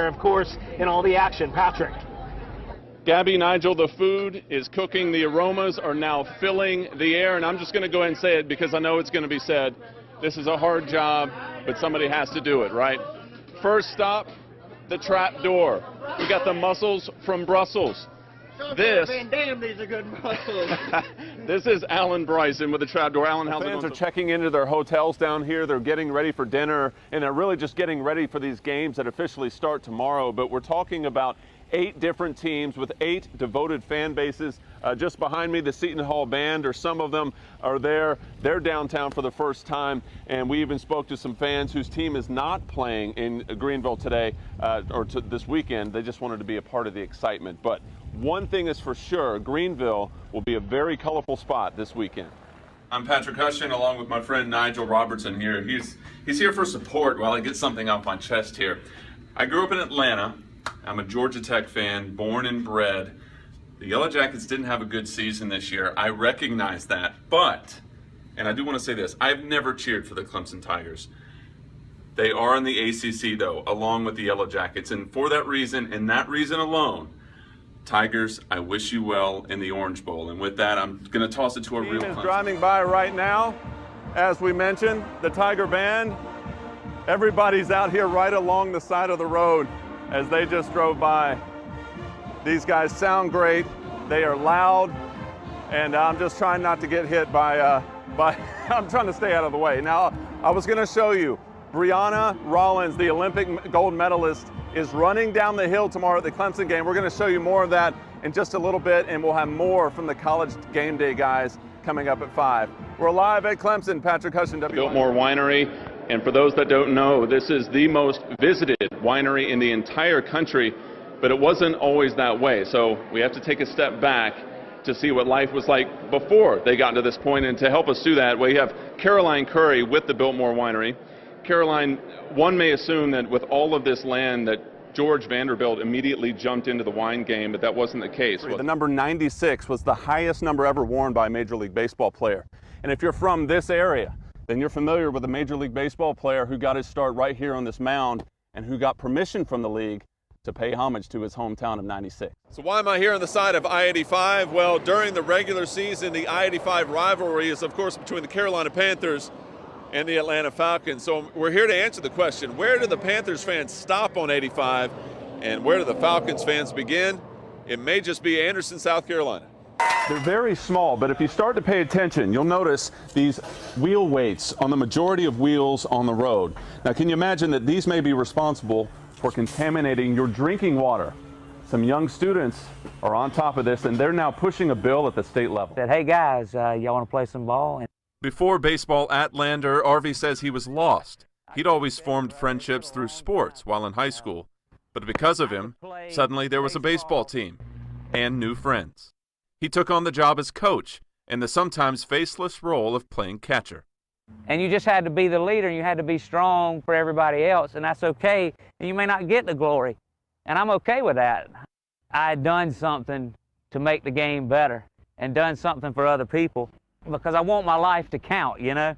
of course, in all the action. Patrick. Gabby, Nigel, the food is cooking. The aromas are now filling the air, and I'm just going to go ahead and say it because I know it's going to be said. This is a hard job, but somebody has to do it, right? First stop, the trap door. We got the mussels from Brussels. This these are good mussels. This is Alan Bryson with the trap door. Alan, how's it going? Fans are checking into their hotels down here. They're getting ready for dinner, and they're really just getting ready for these games that officially start tomorrow. But we're talking about 8 different teams with 8 devoted fan bases. Just behind me, the Seton Hall Band, or some of them are there. They're downtown for the first time, and we even spoke to some fans whose team is not playing in Greenville today this weekend. They just wanted to be a part of the excitement. But one thing is for sure, Greenville will be a very colorful spot this weekend. I'm Patrick Hussion, along with my friend Nigel Robertson here. He's here for support while I get something off my chest here. I grew up in Atlanta. I'm a Georgia Tech fan, born and bred. The Yellow Jackets didn't have a good season this year. I recognize that, but, and I do want to say this, I've never cheered for the Clemson Tigers. They are in the ACC, though, along with the Yellow Jackets, and for that reason, and that reason alone, Tigers, I wish you well in the Orange Bowl. And with that, I'm going to toss it to a real Clemson. Driving by right now, as we mentioned, the Tiger Band. Everybody's out here right along the side of the road as they just drove by. These guys sound great. They are loud, and I'm just trying not to get hit by I'm trying to stay out of the way. Now, I was going to show you, Brianna Rollins, the Olympic gold medalist, is running down the hill tomorrow at the Clemson game. We're going to show you more of that in just a little bit, and we'll have more from the College Game Day guys coming up at 5. We're live at Clemson. Patrick Hussion, WYFF. Biltmore Winery, and for those that don't know, this is the most visited winery in the entire country, but it wasn't always that way. So we have to take a step back to see what life was like before they got to this point, and to help us do that, we have Caroline Curry with the Biltmore Winery. Caroline, one may assume that with all of this land that George Vanderbilt immediately jumped into the wine game, but that wasn't the case. The number 96 was the highest number ever worn by a Major League Baseball player. And if you're from this area, then you're familiar with a Major League Baseball player who got his start right here on this mound and who got permission from the league to pay homage to his hometown of 96. So why am I here on the side of I-85? Well, during the regular season, the I-85 rivalry is, of course, between the Carolina Panthers and the Atlanta Falcons. So we're here to answer the question, where do the Panthers fans stop on 85 and where do the Falcons fans begin? It may just be Anderson, South Carolina. They're very small, but if you start to pay attention, you'll notice these wheel weights on the majority of wheels on the road. Now, can you imagine that these may be responsible for contaminating your drinking water? Some young students are on top of this, and they're now pushing a bill at the state level. Said, hey guys, y'all want to play some ball? Before baseball at Lander, Arvey says he was lost. He'd always formed friendships through sports while in high school. But because of him, suddenly there was a baseball team and new friends. He took on the job as coach and the sometimes faceless role of playing catcher. And you just had to be the leader, and you had to be strong for everybody else, and that's okay. And you may not get the glory, and I'm okay with that. I had done something to make the game better and done something for other people, because I want my life to count, you know?